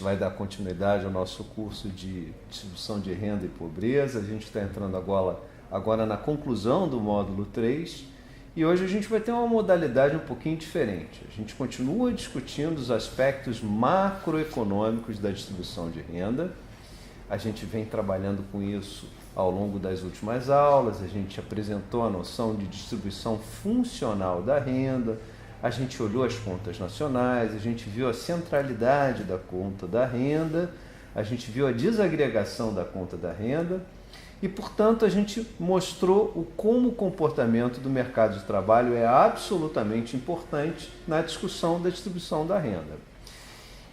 gente vai dar continuidade ao nosso curso de distribuição de renda e pobreza. A gente está entrando agora na conclusão do módulo 3 e hoje a gente vai ter uma modalidade um pouquinho diferente. A gente continua discutindo os aspectos macroeconômicos da distribuição de renda. A gente vem trabalhando com isso ao longo das últimas aulas. A gente apresentou a noção de distribuição funcional da renda, a gente olhou as contas nacionais, a gente viu a centralidade da conta da renda, a gente viu a desagregação da conta da renda e, portanto, a gente mostrou como o comportamento do mercado de trabalho é absolutamente importante na discussão da distribuição da renda.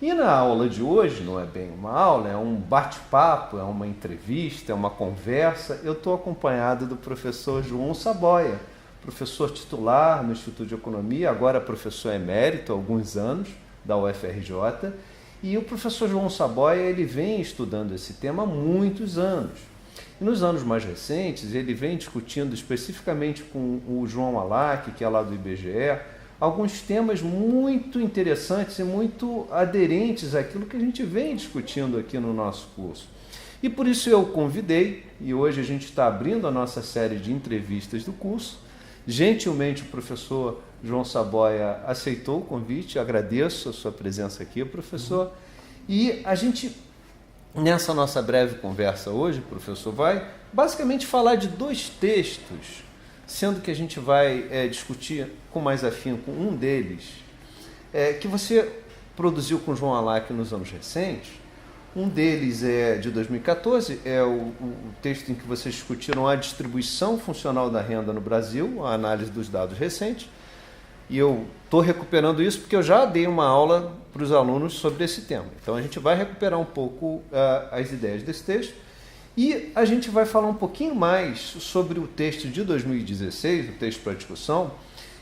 E na aula de hoje, não é bem uma aula, é um bate-papo, é uma entrevista, é uma conversa. Eu estou acompanhado do professor João Saboia, professor titular no Instituto de Economia, agora professor emérito há alguns anos, da UFRJ. E o professor João Saboia, ele vem estudando esse tema há muitos anos. E nos anos mais recentes, ele vem discutindo especificamente com o João Alac, que é lá do IBGE, alguns temas muito interessantes e muito aderentes àquilo que a gente vem discutindo aqui no nosso curso. E por isso eu o convidei, e hoje a gente está abrindo a nossa série de entrevistas do curso. Gentilmente o professor João Saboia aceitou o convite, agradeço a sua presença aqui, professor. E a gente, nessa nossa breve conversa hoje, professor, vai basicamente falar de dois textos, sendo que a gente vai discutir com mais afinco um deles, que você produziu com o João Alac nos anos recentes. Um deles é de 2014, é o texto em que vocês discutiram a distribuição funcional da renda no Brasil, a análise dos dados recentes. E eu estou recuperando isso porque eu já dei uma aula para os alunos sobre esse tema. Então a gente vai recuperar um pouco as ideias desse texto e a gente vai falar um pouquinho mais sobre o texto de 2016, o texto para discussão,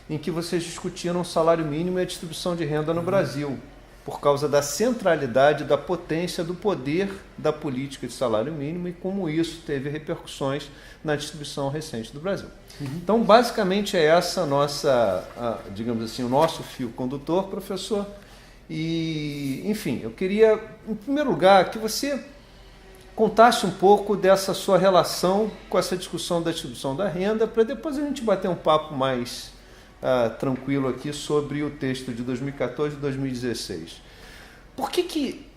em que vocês discutiram o salário mínimo e a distribuição de renda no Brasil, por causa da centralidade, da potência, do poder da política de salário mínimo e como isso teve repercussões na distribuição recente do Brasil. Então, basicamente, é essa nossa, digamos assim, o nosso fio condutor, professor. E, enfim, eu queria, em primeiro lugar, que você contasse um pouco dessa sua relação com essa discussão da distribuição da renda, para depois a gente bater um papo mais tranquilo aqui sobre o texto de 2014 e 2016. Por que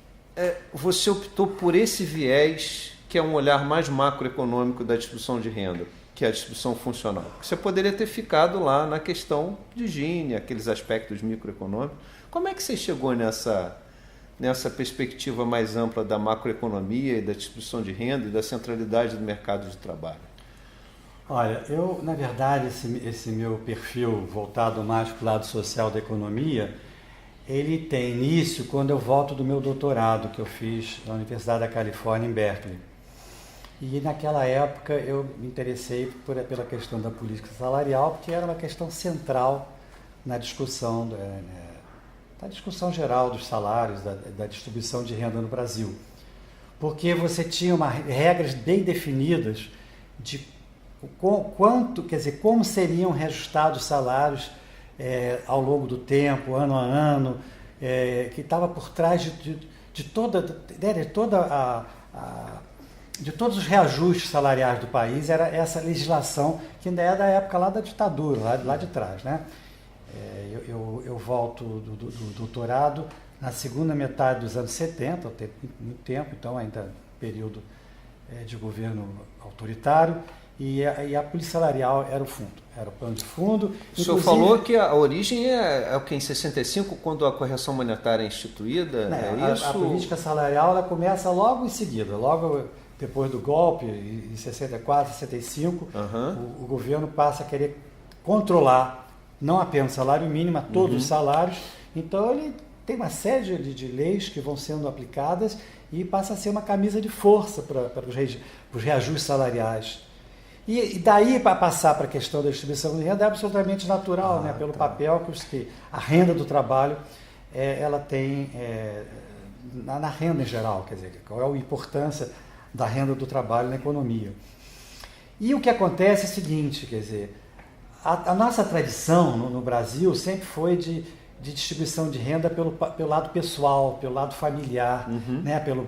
você optou por esse viés, que é um olhar mais macroeconômico da distribuição de renda, que é a distribuição funcional? Você poderia ter ficado lá na questão de Gini, aqueles aspectos microeconômicos. Como é que você chegou nessa perspectiva mais ampla da macroeconomia e da distribuição de renda e da centralidade do mercado de trabalho? Olha, eu, na verdade, esse meu perfil voltado mais para o lado social da economia, ele tem início quando eu volto do meu doutorado que eu fiz na Universidade da Califórnia, em Berkeley. E naquela época eu me interessei pela questão da política salarial, porque era uma questão central na discussão, da discussão geral dos salários, da distribuição de renda no Brasil. Porque você tinha regras bem definidas de como seriam reajustados os salários ao longo do tempo, ano a ano, que estava por trás de todos os reajustes salariais do país, era essa legislação que ainda é da época lá da ditadura, lá de trás, né? Eu volto do doutorado na segunda metade dos anos 70, tem muito tempo, então ainda período de governo autoritário. E a política salarial era o fundo, era o plano de fundo. O senhor falou que a origem é o que, em 65, quando a correção monetária é instituída? Isso? A política salarial ela começa logo em seguida, logo depois do golpe, em 64, 65, o governo passa a querer controlar não apenas o salário mínimo, mas todos os salários. Então ele tem uma série de leis que vão sendo aplicadas e passa a ser uma camisa de força para os reajustes salariais. E daí, para passar para a questão da distribuição de renda, é absolutamente natural, né? Pelo papel que a renda do trabalho ela tem na renda em geral, quer dizer, qual é a importância da renda do trabalho na economia. E o que acontece é o seguinte, quer dizer, a nossa tradição no Brasil sempre foi de distribuição de renda pelo lado pessoal, pelo lado familiar, né? Pela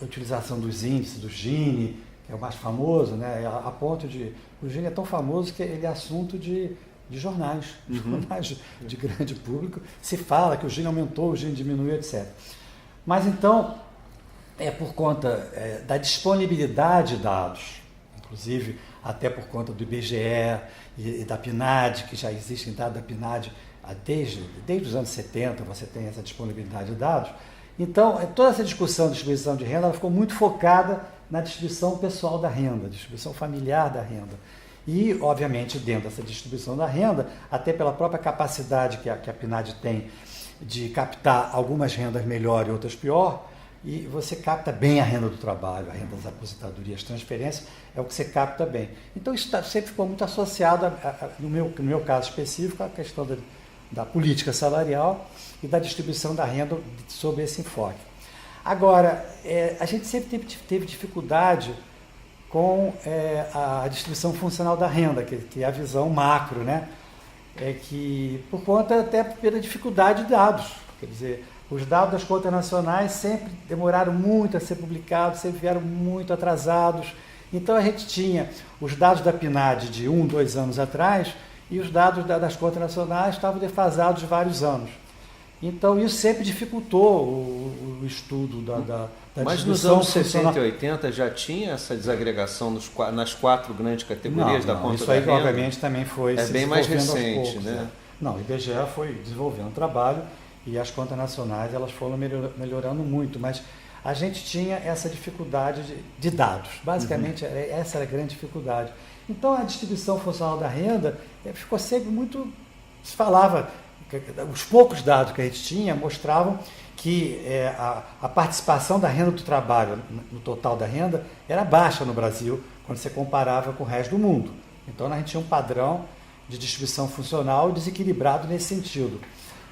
utilização dos índices, do Gini, que é o mais famoso, né? A ponto de... O Gini é tão famoso que ele é assunto de jornais, jornais de grande público. Se fala que o Gini aumentou, o Gini diminuiu, etc. Mas então, é por conta da disponibilidade de dados, inclusive até por conta do IBGE e da PNAD, que já existem dados da PNAD desde os anos 70, você tem essa disponibilidade de dados. Então, toda essa discussão de distribuição de renda ela ficou muito focada na distribuição pessoal da renda, distribuição familiar da renda. E, obviamente, dentro dessa distribuição da renda, até pela própria capacidade que a PNAD tem de captar algumas rendas melhor e outras pior, e você capta bem a renda do trabalho, a renda das aposentadorias, transferências, é o que você capta bem. Então, isso sempre ficou muito associado, no meu caso específico, à questão da política salarial e da distribuição da renda sob esse enfoque. Agora, a gente sempre teve dificuldade com a distribuição funcional da renda, que é a visão macro, né? Que por conta até pela dificuldade de dados. Quer dizer, os dados das contas nacionais sempre demoraram muito a ser publicados, sempre vieram muito atrasados. Então a gente tinha os dados da PNAD de 2 anos atrás e os dados das contas nacionais estavam defasados de vários anos. Então isso sempre dificultou o estudo da Mas nos anos 60 e 80 já tinha essa desagregação nas 4 grandes categorias da conta isso da aí, renda? obviamente, também foi bem mais recente, poucos, né? Não, o IBGE foi desenvolvendo trabalho e as contas nacionais elas foram melhorando muito, mas a gente tinha essa dificuldade de dados. Basicamente, essa era a grande dificuldade. Então, a distribuição funcional da renda ficou sempre muito... Se falava, os poucos dados que a gente tinha mostravam que a participação da renda do trabalho no total da renda era baixa no Brasil, quando você comparava com o resto do mundo. Então, a gente tinha um padrão de distribuição funcional desequilibrado nesse sentido.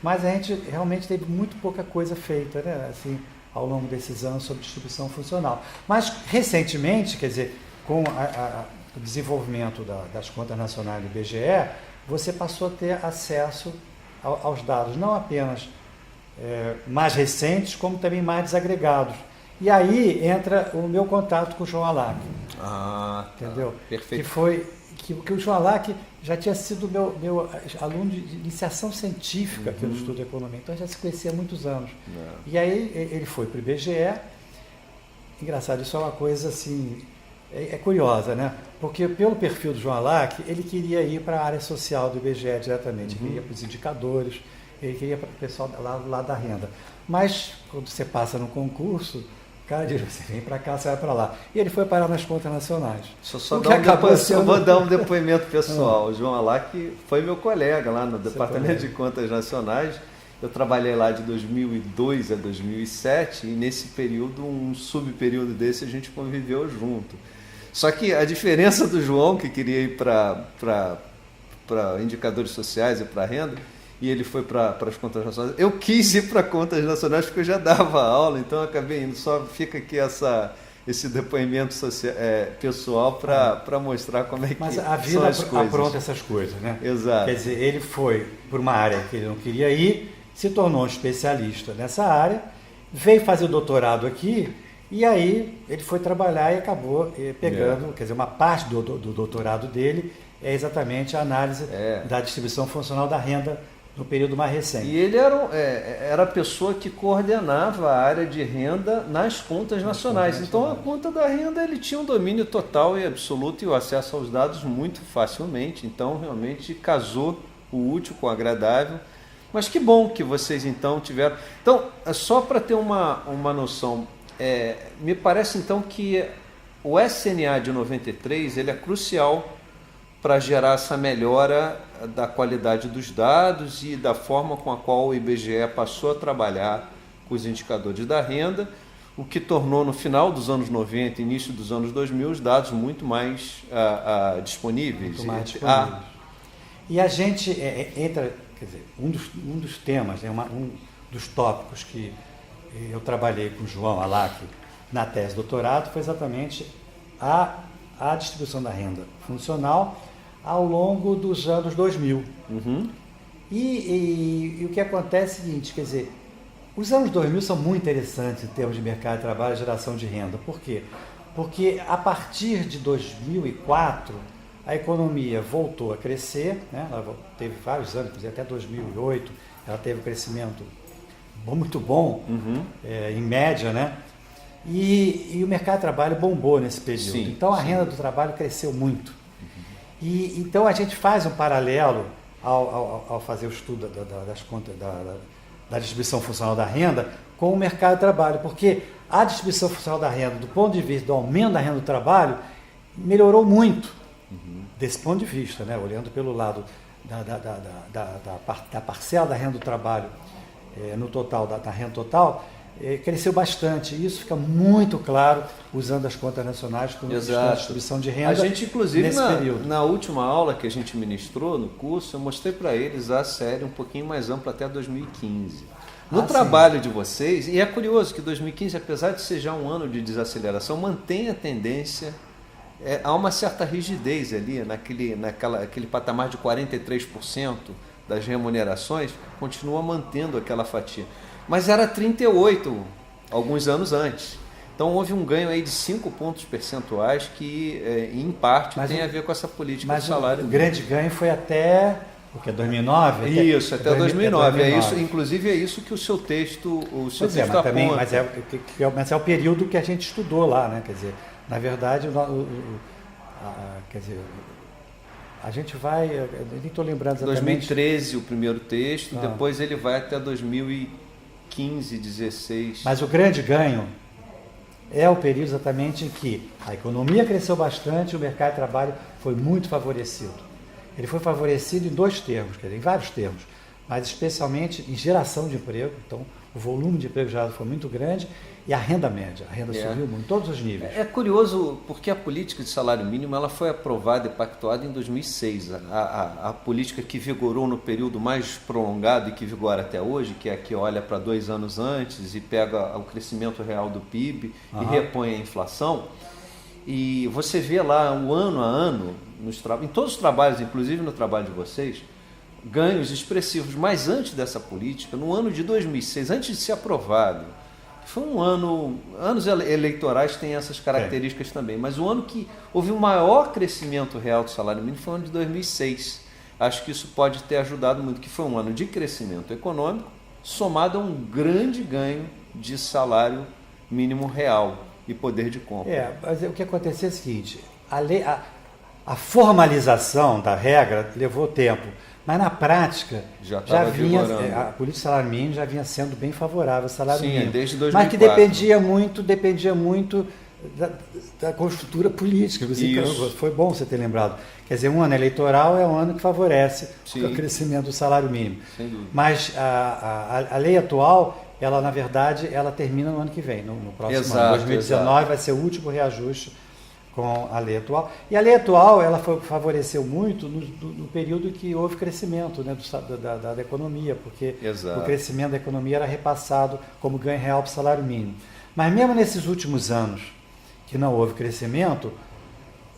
Mas a gente realmente teve muito pouca coisa feita, né? Assim, ao longo desses anos sobre distribuição funcional. Mas, recentemente, quer dizer, com o desenvolvimento das contas nacionais do IBGE, você passou a ter acesso aos dados, não apenas mais recentes, como também mais desagregados. E aí entra o meu contato com o João Alac. Ah, tá. Entendeu? Perfeito. Que o João Alac já tinha sido meu aluno de iniciação científica aqui no Estudo de Economia, então já se conhecia há muitos anos. E aí ele foi para o IBGE. Engraçado, isso é uma coisa assim, curiosa, né? Porque pelo perfil do João Alac, ele queria ir para a área social do IBGE diretamente, ele queria para os indicadores, ele queria para o pessoal lá da renda. Mas quando você passa no concurso, o cara diz, você vem para cá, você vai para lá. E ele foi parar nas contas nacionais. Vou dar um depoimento pessoal. O João Alac foi meu colega lá no Departamento de Contas Nacionais. Eu trabalhei lá de 2002 a 2007 e nesse período, um subperíodo desse, a gente conviveu junto. Só que a diferença do João, que queria ir para indicadores sociais e para renda, e ele foi para as contas nacionais. Eu quis ir para contas nacionais porque eu já dava aula, então eu acabei indo. Só fica aqui esse depoimento pessoal para mostrar como é que Mas a vida apronta essas coisas, né? Exato. Quer dizer, ele foi por uma área que ele não queria ir, se tornou um especialista nessa área, veio fazer o doutorado aqui, e aí ele foi trabalhar e acabou pegando, quer dizer, uma parte do doutorado dele é exatamente a análise da distribuição funcional da renda no período mais recente. E ele era a pessoa que coordenava a área de renda nas contas nacionais. Então, a conta da renda ele tinha um domínio total e absoluto e o acesso aos dados muito facilmente. Então, realmente casou o útil com o agradável. Mas que bom que vocês, então, tiveram... Então, só para ter uma noção, me parece, então, que o SNA de 93 ele é crucial para gerar essa melhora da qualidade dos dados e da forma com a qual o IBGE passou a trabalhar com os indicadores da renda, o que tornou no final dos anos 90 e início dos anos 2000 os dados muito mais disponíveis. Muito mais disponíveis. E a gente entra, quer dizer, um dos temas, né, um dos tópicos que eu trabalhei com o João Alac na tese de doutorado foi exatamente a distribuição da renda funcional ao longo dos anos 2000. E o que acontece é o seguinte, quer dizer, os anos 2000 são muito interessantes em termos de mercado de trabalho e geração de renda. Por quê? Porque a partir de 2004, a economia voltou a crescer, né? Ela teve vários anos, até 2008, ela teve um crescimento muito bom, em média, né? E o mercado de trabalho bombou nesse período. Sim, então a renda do trabalho cresceu muito. E então a gente faz um paralelo ao fazer o estudo das contas da distribuição funcional da renda com o mercado de trabalho, porque a distribuição funcional da renda, do ponto de vista do aumento da renda do trabalho, melhorou muito desse ponto de vista, né? Olhando pelo lado da parcela da renda do trabalho no total, da renda total, cresceu bastante. Isso fica muito claro usando as contas nacionais como distribuição de renda. A gente, inclusive, nesse período. Na última aula que a gente ministrou no curso, eu mostrei para eles a série um pouquinho mais ampla até 2015. No trabalho de vocês, e é curioso que 2015, apesar de ser já um ano de desaceleração, mantém a tendência, há uma certa rigidez ali, naquele patamar de 43% das remunerações, continua mantendo aquela fatia. Mas era 38% alguns anos antes. Então houve um ganho aí de 5 pontos percentuais que, em parte, tem a ver com essa política de salário. O grande ganho foi até... Porque é 2009? Isso, até 2009. Inclusive é isso que o seu texto, aponta. Mas é o período que a gente estudou lá, né? Quer dizer, na verdade, a gente vai... Eu nem estou lembrando exatamente. 2013 o primeiro texto, depois ele vai até 2015, 16. Mas o grande ganho é o período exatamente em que a economia cresceu bastante e o mercado de trabalho foi muito favorecido. Ele foi favorecido em dois termos, quer dizer, em vários termos, mas especialmente em geração de emprego. Então, o volume de emprego gerado foi muito grande e a renda média, a renda subiu muito, em todos os níveis. É curioso porque a política de salário mínimo ela foi aprovada e pactuada em 2006. A política que vigorou no período mais prolongado e que vigora até hoje, que é a que olha para 2 anos antes e pega o crescimento real do PIB e repõe a inflação. E você vê lá, o ano a ano, em todos os trabalhos, inclusive no trabalho de vocês, ganhos expressivos. Mas antes dessa política, no ano de 2006, antes de ser aprovado, foi um ano... Anos eleitorais têm essas características também, mas o ano que houve o maior crescimento real do salário mínimo foi o ano de 2006. Acho que isso pode ter ajudado muito, que foi um ano de crescimento econômico, somado a um grande ganho de salário mínimo real e poder de compra. Mas o que aconteceu é o seguinte, a formalização da regra levou tempo, mas na prática já vinha, a política de salário mínimo já vinha sendo bem favorável ao salário mínimo. Desde 2004. Mas que dependia muito da conjuntura política. Foi bom você ter lembrado. Quer dizer, um ano eleitoral é um ano que favorece o crescimento do salário mínimo. Sem dúvida. Mas a lei atual, ela na verdade, ela termina no ano que vem, no próximo ano. 2019 vai ser o último reajuste com a lei atual. E a lei atual, ela favoreceu muito no período que houve crescimento, né, da economia, porque o crescimento da economia era repassado como ganho real para o salário mínimo. Mas mesmo nesses últimos anos que não houve crescimento,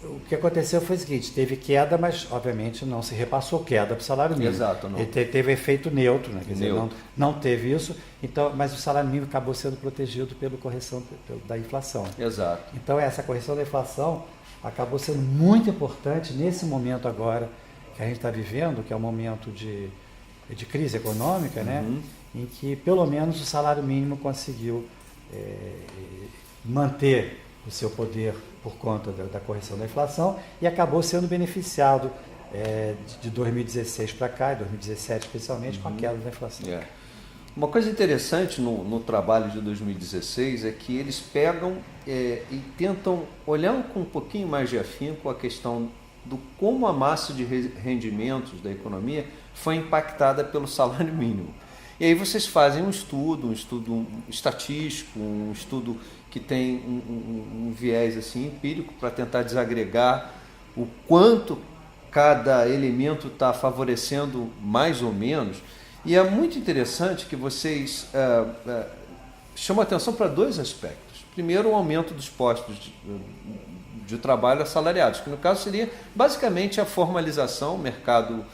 o que aconteceu foi o seguinte, teve queda, mas obviamente não se repassou queda para o salário mínimo. Não. Ele teve efeito neutro, né? Quer dizer, não teve isso, então, mas o salário mínimo acabou sendo protegido pela correção da inflação. Exato. Então essa correção da inflação acabou sendo muito importante nesse momento agora que a gente está vivendo, que é um momento de crise econômica, né? Em que pelo menos o salário mínimo conseguiu manter o seu poder por conta da correção da inflação e acabou sendo beneficiado de 2016 para cá, e 2017 especialmente, com a queda da inflação. Uma coisa interessante no trabalho de 2016 é que eles pegam e tentam olhar com um pouquinho mais de afinco a questão do como a massa de rendimentos da economia foi impactada pelo salário mínimo. E aí vocês fazem um estudo estatístico, um estudo que tem um viés assim, empírico para tentar desagregar o quanto cada elemento está favorecendo mais ou menos. E é muito interessante que vocês chamam atenção para 2 aspectos. Primeiro, o aumento dos postos de trabalho assalariados, que no caso seria basicamente a formalização, o mercado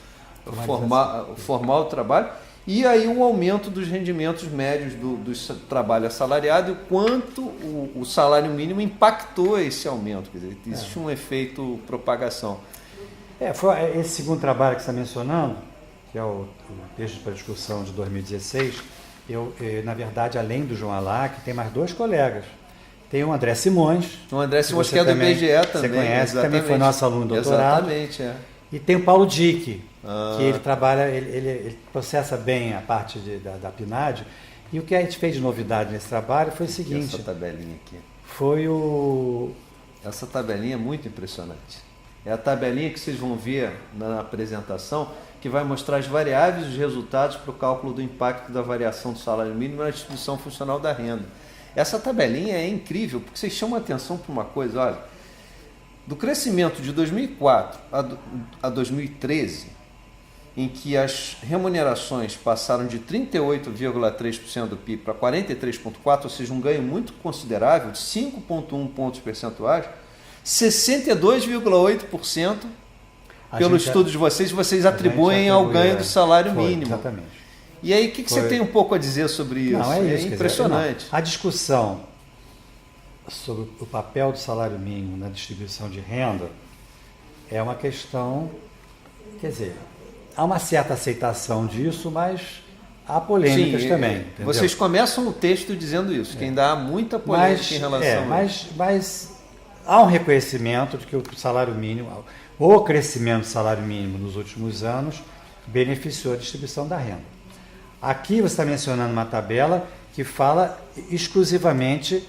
formar o trabalho, e aí um aumento dos rendimentos médios do trabalho assalariado e o quanto o salário mínimo impactou esse aumento. Quer dizer, existe um efeito propagação. Foi esse segundo trabalho que você está mencionando, que é o texto para discussão de 2016, na verdade, além do João Alac, tem mais dois colegas. Tem o André Simões. O André Simões, que é do IBGE também. Você conhece, que também foi nosso aluno do doutorado. Exatamente, E tem o Paulo Dick, que ele trabalha, ele processa bem a parte da PNAD. E o que a gente fez de novidade nesse trabalho foi o seguinte. Essa tabelinha aqui. Essa tabelinha é muito impressionante. É a tabelinha que vocês vão ver na apresentação, que vai mostrar as variáveis e os resultados para o cálculo do impacto da variação do salário mínimo na distribuição funcional da renda. Essa tabelinha é incrível, porque vocês chamam a atenção para uma coisa, olha, do crescimento de 2004 a 2013, em que as remunerações passaram de 38,3% do PIB para 43,4%, ou seja, um ganho muito considerável, de 5,1 pontos percentuais, 62,8% pelo estudo de vocês atribuem ao ganho do salário mínimo. Exatamente. E aí, o que você tem um pouco a dizer sobre isso? Não, é isso, impressionante. A discussão sobre o papel do salário mínimo na distribuição de renda é uma questão, quer dizer, há uma certa aceitação disso, mas há polêmicas também. Entendeu? Vocês começam o texto dizendo isso, que ainda há muita polêmica em relação a isso. Mas há um reconhecimento de que o salário mínimo, o crescimento do salário mínimo nos últimos anos beneficiou a distribuição da renda. Aqui você está mencionando uma tabela que fala exclusivamente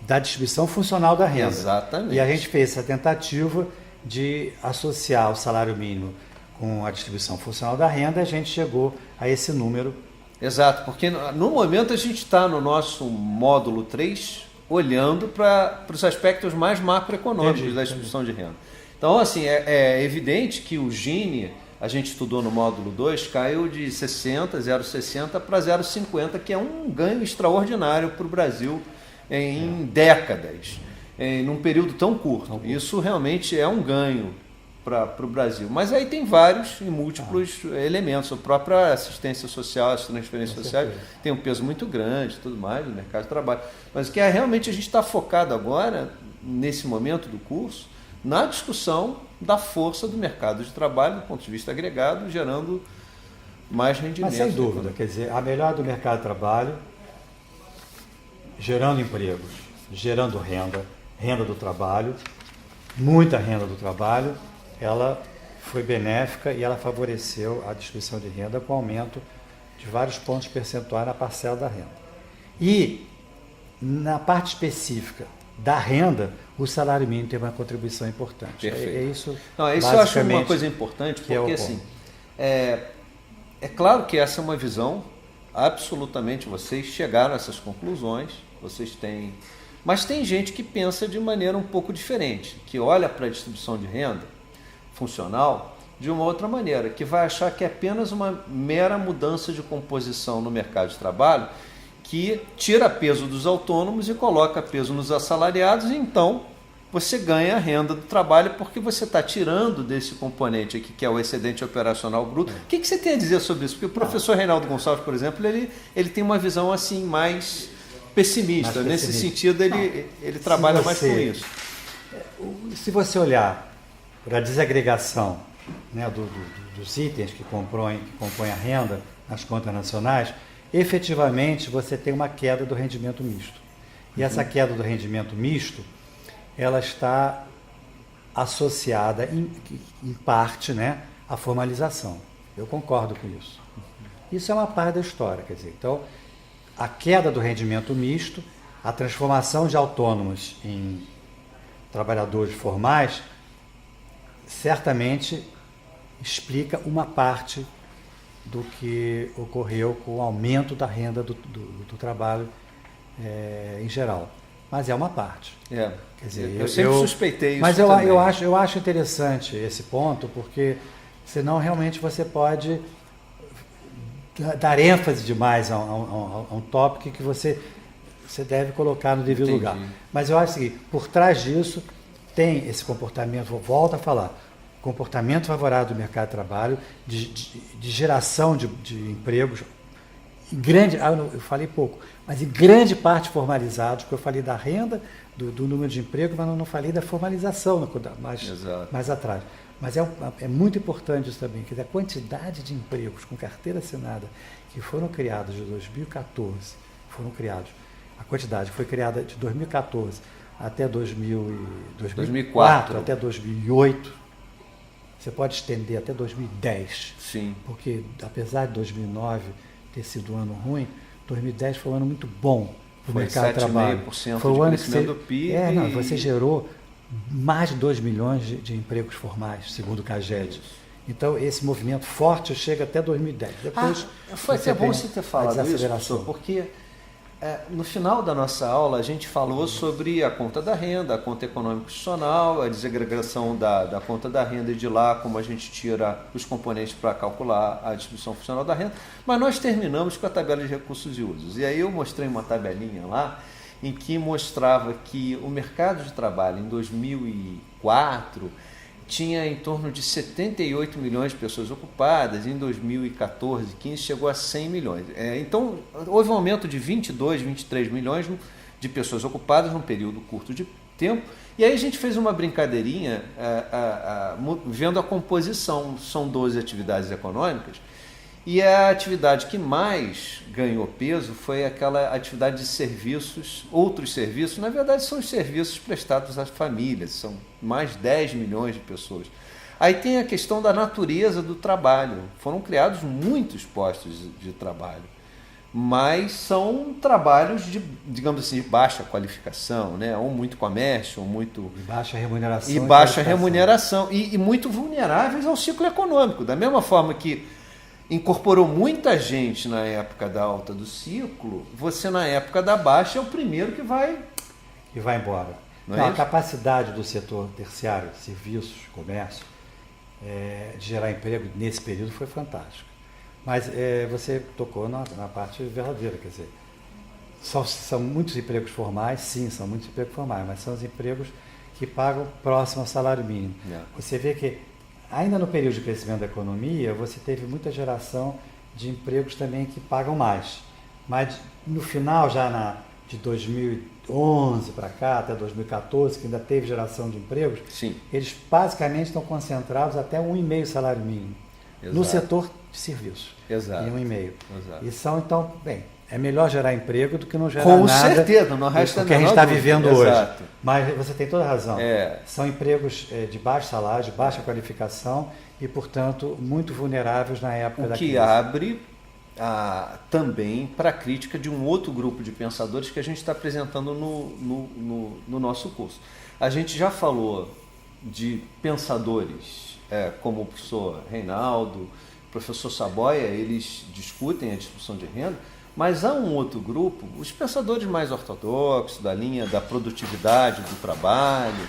da distribuição funcional da renda. Exatamente. E a gente fez essa tentativa de associar o salário mínimo com a distribuição funcional da renda, a gente chegou a esse número. Exato, porque no momento a gente está no nosso módulo 3 olhando para os aspectos mais macroeconômicos da distribuição de renda. Então, assim, é evidente que o Gini, a gente estudou no módulo 2, caiu de 0,60 para 0,50, que é um ganho extraordinário para o Brasil em décadas, num período tão curto. Isso realmente é um ganho para o Brasil. Mas aí tem vários e múltiplos elementos. A própria assistência social, as transferências sociais tem um peso muito grande, tudo mais, no mercado de trabalho. Mas o que realmente a gente está focado agora, nesse momento do curso, na discussão da força do mercado de trabalho, do ponto de vista agregado, gerando mais rendimento. Mas sem dúvida, quer dizer, a melhor do mercado de trabalho, gerando empregos, gerando renda do trabalho, muita renda do trabalho, ela foi benéfica e ela favoreceu a distribuição de renda com aumento de vários pontos percentuais na parcela da renda. E, na parte específica da renda, o salário mínimo tem uma contribuição importante. Perfeito. É isso. Não, isso eu acho uma coisa importante, porque assim, é claro que essa é uma visão, absolutamente, vocês chegaram a essas conclusões, vocês têm... Mas tem gente que pensa de maneira um pouco diferente, que olha para a distribuição de renda funcional de uma outra maneira, que vai achar que é apenas uma mera mudança de composição no mercado de trabalho, que tira peso dos autônomos e coloca peso nos assalariados, e então você ganha a renda do trabalho porque você está tirando desse componente aqui, que é o excedente operacional bruto. O que você tem a dizer sobre isso? Porque o professor Reinaldo Gonçalves, por exemplo, ele tem uma visão assim mais pessimista. Nesse sentido, ele trabalha mais com isso. Se você olhar para a desagregação, né, dos itens que compõem a renda nas contas nacionais, efetivamente você tem uma queda do rendimento misto. E essa queda do rendimento misto, ela está associada em parte, né, à formalização. Eu concordo com isso. Isso é uma parte da história, quer dizer, então a queda do rendimento misto, a transformação de autônomos em trabalhadores formais, certamente explica uma parte do que ocorreu com o aumento da renda do trabalho em geral. Mas é uma parte. Quer dizer, eu sempre suspeitei isso. Mas eu acho interessante esse ponto, porque senão realmente você pode dar ênfase demais a um tópico que você deve colocar no devido lugar. Mas eu acho que por trás disso tem esse comportamento, volto a falar, comportamento favorável do mercado de trabalho, de geração de empregos, eu falei pouco, mas em grande parte formalizados, porque eu falei da renda, do número de empregos, mas não falei da formalização mais atrás. Mas é muito importante isso também, que a quantidade de empregos com carteira assinada que foram criados de 2014, a quantidade foi criada de 2014 até 2004 até 2008, você pode estender até 2010. Sim. Porque apesar de 2009 ter sido um ano ruim, 2010 foi um ano muito bom para o mercado de trabalho. Foi o ano que você, do PIB. Você gerou mais de 2 milhões de empregos formais, segundo o CAGED. Então, esse movimento forte chega até 2010. Depois, foi até bom você ter falado isso, professor, porque no final da nossa aula a gente falou sobre a conta da renda, a conta econômica institucional, a desagregação da conta da renda e de lá como a gente tira os componentes para calcular a distribuição funcional da renda, mas nós terminamos com a tabela de recursos e usos. E aí eu mostrei uma tabelinha lá em que mostrava que o mercado de trabalho em 2004 tinha em torno de 78 milhões de pessoas ocupadas, em 2014, 15 chegou a 100 milhões. Então, houve um aumento de 22, 23 milhões de pessoas ocupadas num período curto de tempo. E aí a gente fez uma brincadeirinha vendo a composição. São 12 atividades econômicas e a atividade que mais ganhou peso foi aquela atividade de serviços, outros serviços. Na verdade, são os serviços prestados às famílias, são mais de 10 milhões de pessoas. Aí tem a questão da natureza do trabalho. Foram criados muitos postos de trabalho, mas são trabalhos de, digamos assim, de baixa qualificação, né? Ou muito comércio, ou muito... E baixa remuneração. E baixa remuneração. E muito vulneráveis ao ciclo econômico. Da mesma forma que incorporou muita gente na época da alta do ciclo, você na época da baixa é o primeiro que vai embora. A capacidade do setor terciário, serviços, comércio, de gerar emprego nesse período foi fantástica. Mas você tocou na parte verdadeira, quer dizer, são muitos empregos formais, sim, são muitos empregos formais, mas são os empregos que pagam próximo ao salário mínimo. Você vê que ainda no período de crescimento da economia, você teve muita geração de empregos também que pagam mais. Mas no final, de 2011 para cá, até 2014, que ainda teve geração de empregos, sim, eles basicamente estão concentrados até 1,5 salário mínimo. Exato. No setor de serviços. Exato. Em 1,5. Exato. E são, então, é melhor gerar emprego do que não gerar com nada. Com certeza, não resta do que a gente está vivendo hoje. Exato. Mas você tem toda a razão. São empregos de baixo salário, de baixa qualificação e, portanto, muito vulneráveis na época da crise. O que abre também para a crítica de um outro grupo de pensadores que a gente está apresentando no nosso curso. A gente já falou de pensadores como o professor Reinaldo, o professor Saboia, eles discutem a distribuição de renda, mas há um outro grupo, os pensadores mais ortodoxos, da linha da produtividade do trabalho.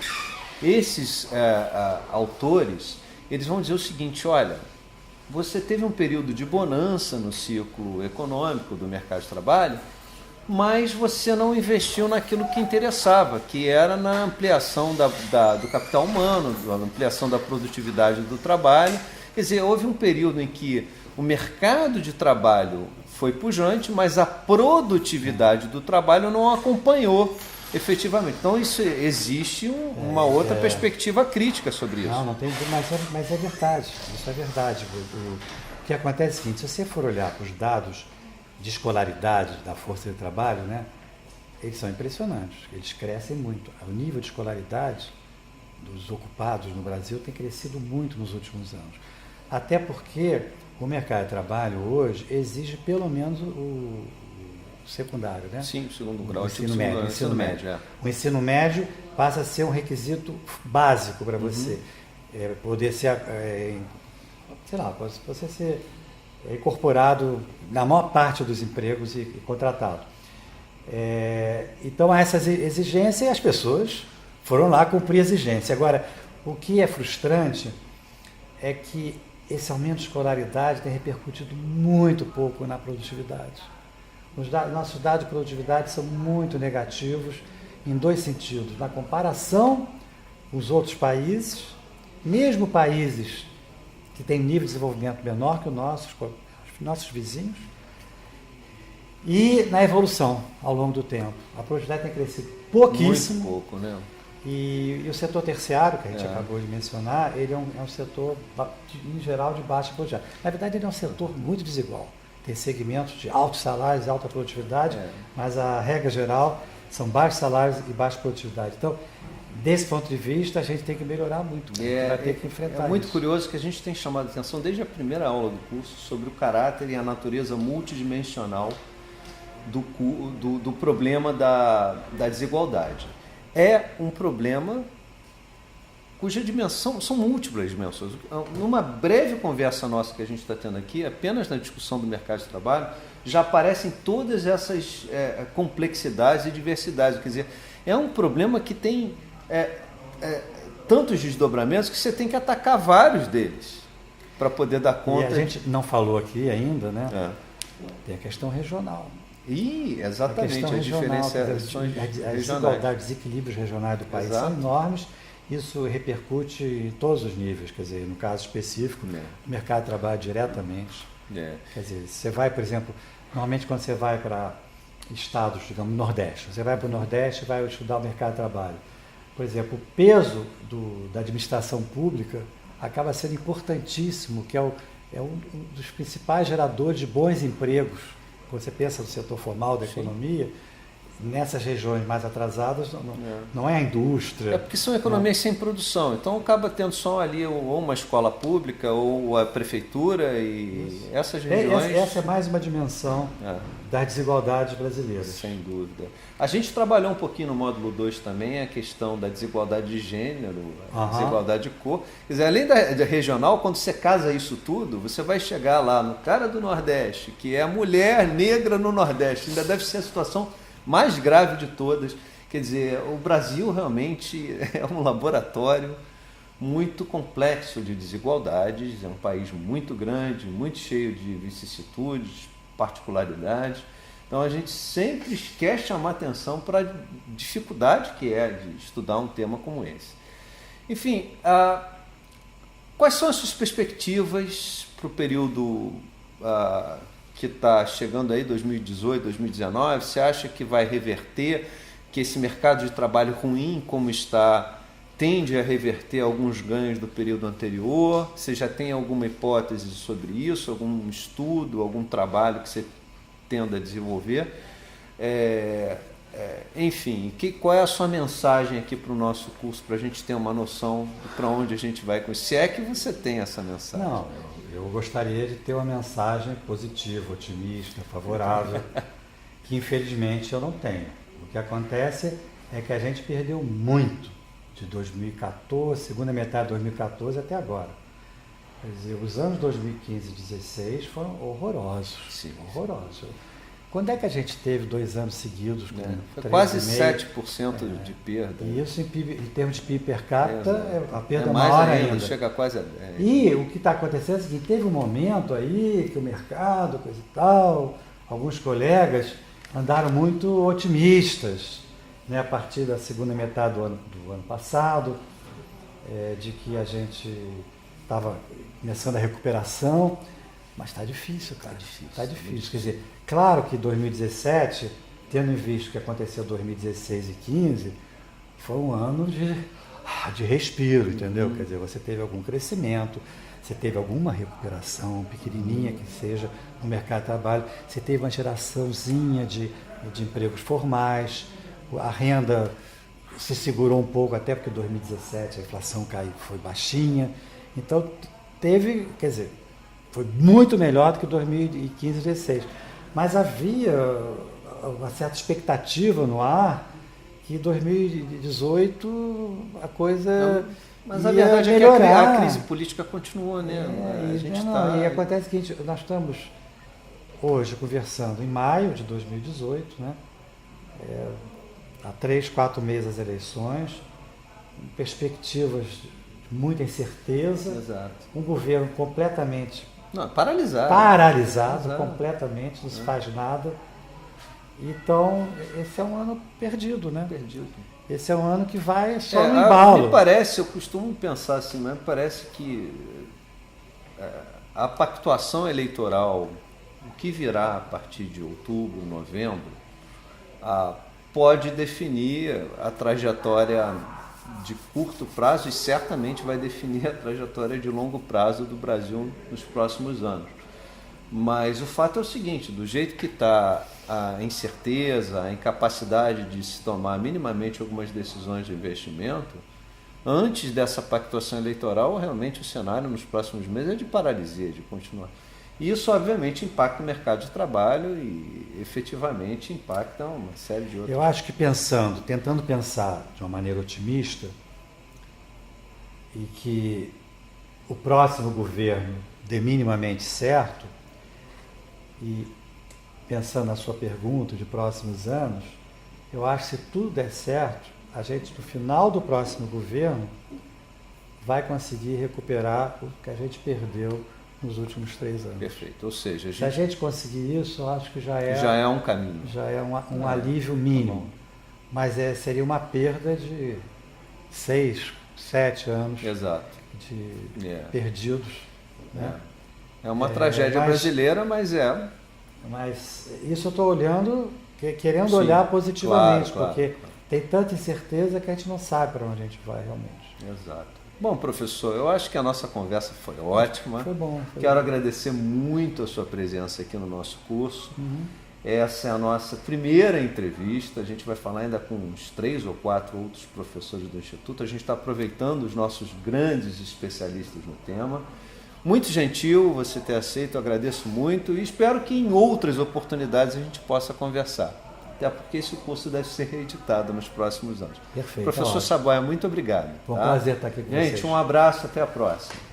Esses autores, eles vão dizer o seguinte: olha, você teve um período de bonança no ciclo econômico do mercado de trabalho, mas você não investiu naquilo que interessava, que era na ampliação do capital humano, na ampliação da produtividade do trabalho. Quer dizer, houve um período em que o mercado de trabalho foi pujante, mas a produtividade do trabalho não acompanhou efetivamente. Então, isso existe uma outra perspectiva crítica sobre isso. Não tem, mas é verdade. Isso é verdade. O que acontece é o seguinte: se você for olhar para os dados de escolaridade da força de trabalho, né, eles são impressionantes. Eles crescem muito. O nível de escolaridade dos ocupados no Brasil tem crescido muito nos últimos anos. Até porque o mercado de trabalho hoje exige pelo menos o secundário, né? Sim, o segundo grau, o ensino médio. O ensino médio passa a ser um requisito básico para você poder ser, você ser incorporado na maior parte dos empregos e contratado. Então, há essas exigências e as pessoas foram lá cumprir a exigência. Agora, o que é frustrante é que esse aumento de escolaridade tem repercutido muito pouco na produtividade. Nossos dados de produtividade são muito negativos em dois sentidos: na comparação com os outros países mesmo países que têm nível de desenvolvimento menor que o nosso, os nossos vizinhos, e na evolução ao longo do tempo. A produtividade tem crescido pouquíssimo. Muito pouco, né? E o setor terciário, que a gente acabou de mencionar, ele é um setor, em geral, de baixa produtividade. Na verdade, ele é um setor muito desigual. Tem segmentos de altos salários, alta produtividade, mas a regra geral são baixos salários e baixa produtividade. Então, desse ponto de vista, a gente tem que melhorar muito. Vai ter que enfrentar É muito isso. curioso que a gente tem chamado a atenção desde a primeira aula do curso sobre o caráter e a natureza multidimensional do problema da desigualdade. É um problema cuja dimensão são múltiplas dimensões. Numa breve conversa nossa que a gente está tendo aqui, apenas na discussão do mercado de trabalho, já aparecem todas essas complexidades e diversidades. Quer dizer, é um problema que tem tantos desdobramentos que você tem que atacar vários deles para poder dar conta. E a gente não falou aqui ainda, né? Tem a questão regional. Exatamente, as diferenciações regionais. As desigualdades, desequilíbrios regionais do país são enormes. Isso repercute em todos os níveis, quer dizer, no caso específico, no mercado de trabalho diretamente. Quer dizer, você vai, por exemplo, normalmente quando você vai para estados, digamos, Nordeste, você vai para o Nordeste e vai estudar o mercado de trabalho. Por exemplo, o peso da administração pública acaba sendo importantíssimo, que é um dos principais geradores de bons empregos. Quando você pensa no setor formal da economia, nessas regiões mais atrasadas, não é a indústria. É porque são economias sem produção, então acaba tendo só ali ou uma escola pública ou a prefeitura e essas regiões... Essa é mais uma dimensão das desigualdades brasileiras. Sem dúvida. A gente trabalhou um pouquinho no módulo 2 também a questão da desigualdade de gênero, a desigualdade de cor. Quer dizer, além da regional, quando você casa isso tudo, você vai chegar lá no cara do Nordeste, que é a mulher negra no Nordeste, ainda deve ser a situação mais grave de todas. Quer dizer, o Brasil realmente é um laboratório muito complexo de desigualdades, é um país muito grande, muito cheio de vicissitudes, particularidades. Então a gente sempre quer chamar atenção para a dificuldade que é de estudar um tema como esse. Enfim, quais são as suas perspectivas para o período que está chegando aí, 2018, 2019, você acha que vai reverter, que esse mercado de trabalho ruim como está, tende a reverter alguns ganhos do período anterior? Você já tem alguma hipótese sobre isso, algum estudo, algum trabalho que você tenda a desenvolver? Enfim, qual é a sua mensagem aqui para o nosso curso, para a gente ter uma noção de para onde a gente vai com isso? Se é que você tem essa mensagem. Não, eu gostaria de ter uma mensagem positiva, otimista, favorável, que infelizmente eu não tenho. O que acontece é que a gente perdeu muito de 2014, segunda metade de 2014 até agora. Quer dizer, os anos 2015 e 2016 foram horrorosos. Sim. Horrorosos. Quando é que a gente teve 2 anos seguidos? Foi quase 7% de perda. E isso em termos de PIB per capita, a perda é mais maior ainda. Chega quase a 10%. E o que está acontecendo é o seguinte, teve um momento aí que o mercado, coisa e tal, alguns colegas andaram muito otimistas, né, a partir da segunda metade do ano passado, de que a gente estava começando a recuperação, mas está difícil, cara. Está difícil. Quer dizer, claro que 2017, tendo em vista o que aconteceu em 2016 e 2015, foi um ano de respiro, entendeu? Quer dizer, você teve algum crescimento, você teve alguma recuperação, pequenininha que seja, no mercado de trabalho, você teve uma geraçãozinha de empregos formais, a renda se segurou um pouco, até porque em 2017 a inflação caiu, foi baixinha, então teve, quer dizer, foi muito melhor do que 2015 e 2016. Mas havia uma certa expectativa no ar que em 2018 a coisa mas a verdade melhorar. É que a crise política continua, né? E acontece que nós estamos hoje conversando em maio de 2018, né? Há 3, 4 meses das eleições, perspectivas de muita incerteza, Exato. Um governo completamente paralisado. Completamente, não se faz nada. Então, esse é um ano perdido, né? esse é um ano que vai só no embalo. Me parece, eu costumo pensar assim, mas me parece que a pactuação eleitoral, o que virá a partir de outubro, novembro, pode definir a trajetória de curto prazo e certamente vai definir a trajetória de longo prazo do Brasil nos próximos anos. Mas o fato é o seguinte, do jeito que está a incerteza, a incapacidade de se tomar minimamente algumas decisões de investimento, antes dessa pactuação eleitoral, realmente o cenário nos próximos meses é de paralisia, de continuar. E isso, obviamente, impacta o mercado de trabalho e, efetivamente, impacta uma série de outras. Eu acho que tentando pensar de uma maneira otimista, e que o próximo governo dê minimamente certo, e pensando na sua pergunta de próximos anos, eu acho que se tudo der certo, a gente, no final do próximo governo, vai conseguir recuperar o que a gente perdeu nos últimos 3 anos. Perfeito. Ou seja, se a gente conseguir isso, eu acho que já é um caminho. Já é um alívio mínimo. Mas seria uma perda de 6, 7 anos. Exato. Perdidos. Né? É uma tragédia brasileira, mas é. Mas isso eu estou olhando, querendo olhar positivamente, claro. porque tem tanta incerteza que a gente não sabe para onde a gente vai realmente. Exato. Bom, professor, eu acho que a nossa conversa foi ótima. Foi bom. Quero agradecer muito a sua presença aqui no nosso curso. Uhum. Essa é a nossa primeira entrevista. A gente vai falar ainda com uns 3 ou 4 outros professores do Instituto. A gente está aproveitando os nossos grandes especialistas no tema. Muito gentil você ter aceito, eu agradeço muito e espero que em outras oportunidades a gente possa conversar. Até porque esse curso deve ser reeditado nos próximos anos. Perfeito. Professor Saboia, muito obrigado. Foi um prazer estar aqui com vocês. Gente, um abraço, até a próxima.